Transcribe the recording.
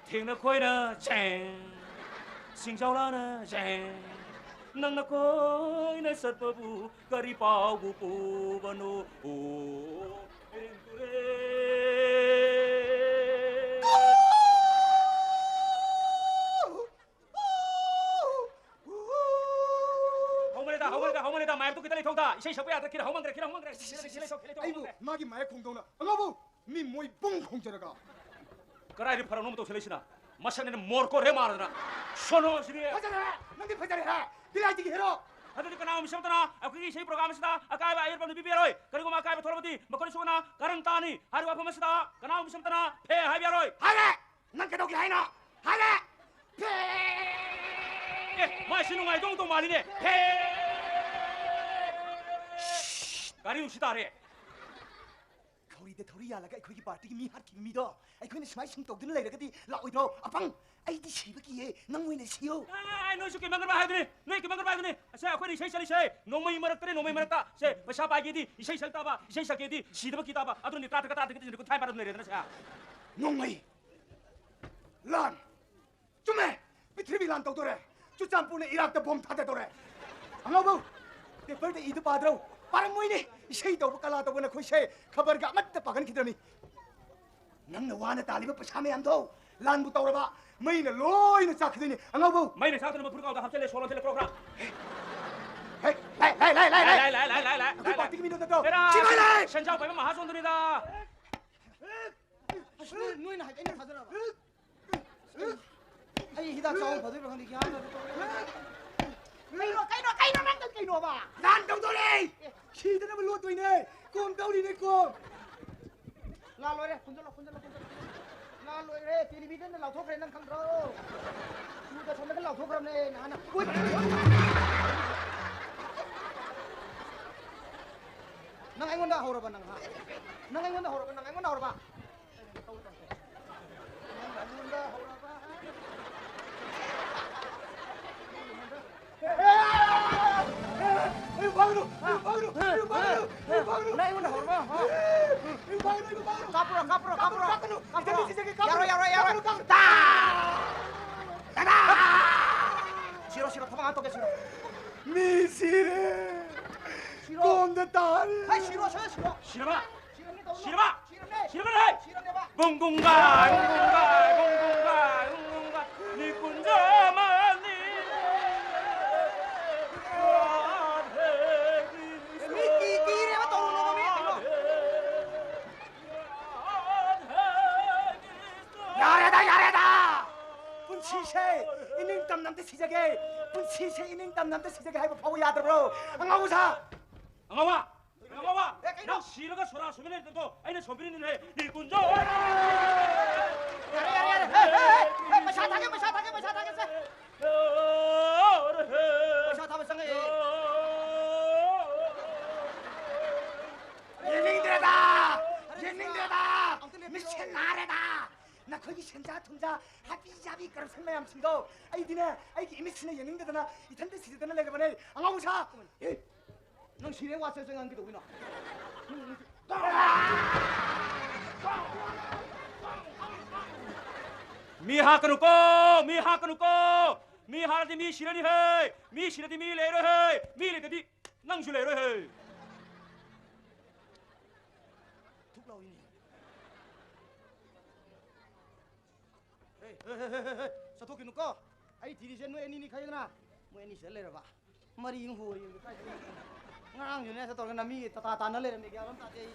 听那亏呢钱，心小了呢钱，能那亏呢什么不，个里包不不不努。好买都给他来通的，先小不要得，给他好忙的，给他好忙的，起来走，起来走。哎不，马给买空洞了，我不，你没崩空着那个。그라이리 팔아 놓으면 또 틀리시나? 마찬가지는 mor고래 말하더라. 손오시리. 파자래, 너네 파자래 해. 네가 이렇게 해라. 하더니까 나오면 시험더나. 그게 쉐이프로 가면서다. 아까 아이르반도 비비로이. 그리고 막 아이르 돌아보디. 먹거리 수거나 가른 따니 하루가 보면서다. 나오면 시험더나. 폐 하비로이. 하래. 난 그렇게 하이나. 하래. 폐. 예, 마시는 거에 동동 말이네. 폐. 가리우시다래. 거리대 거리야 라가 거기 바티기 미하트 미더. 아이코는 스마이 승독들 내려가디 라오이로 아빵. 아이디 시비기에 낭위네 시오. 아, 너 이렇게 망을 봐야 되네. 너 이렇게 망을 봐야 되네. 자, 아코니 쉐이샬이 쉐. 너무 이마락들이 너무 이마락다. 쉐, 샤바기디 쉐이샬 따봐. 쉐이샬게디 시드버 기다봐. 아들니 따뜻하게 이렇게 타이바로 내려야 되나 자. 농마이. 란. 좀해. 비트리비 란 똑도래. 주짬분에 이락도 봄 타대도래. 안가고. 내 벌대 이드 빠드로. 빠른 모이니. 쉐이도 볼까라도 보내 코쉐. 커버가 맞다 박은 기더니. 낭나 와나 달리고 참에 안 도. 란부터 오라봐. 마이네 로이는 짝더니 안가고. 마이네 사드는 뭐 부르가다 합절래 소론텔레 프로그램. 헤이, 라이. 라이. 그 바티기 미더도. 해라. 지마이. 현장 보면 마하손들이다. 누이는 할 때는 하더라. 아이 히다 좀 버들어 한데 기하나. 까이노 난도 까이노 봐. 난 동돌이. 시드는 로또 이네. 꼼 떠리네 꼼. 라로래 혼절라. 라로래 텔레비전 라우토 프렌난 강드로. 누가 전에 라우토 프렌네 하나. nang anh muốn đào rồi bà nang ha nang anh muốn đào rồi bà nang anh muốn đào rồi bà 방으로 nang anh muốn đào rồi bà kapro 야로 싫어 도망 안 떠게 싫어 미시래 꼰대 딸 아 싫어 싫어봐. 싫어내봐 붕붕가. 네 군자만 끼래봐 떠오르는 놈이 야래다 분치세 이닝 땀남대 시작해 분치세 이닝 땀남대 시작해 하이브 파워 야드로 angau사 angawa. 너 싫어가 소라 소면에 또 아이는 소변이 해. 네 군자. 야래 마샤타게 마샤타면 상해 예능들다 미친 나래다 나 거기 senja 통자 하비자비 그런 생매암 친구 아이디네 아이기 이미치네 예능들다나 이탄데 시대다나 내가 보내 angau사 넌 시내 왔을 생각한 게 누구나 미하라디 미시라니 해. 미시라디 미레로 해. 미레디 낭줄레로 해. 툭라오이니 사토키 누까 아이 디리젠 너 애니니 카이나 뭐 애니 셀레라 봐 머리 잉후 ngang như này sao tao cái nami ta ta nó lên mình kéo lắm ta thì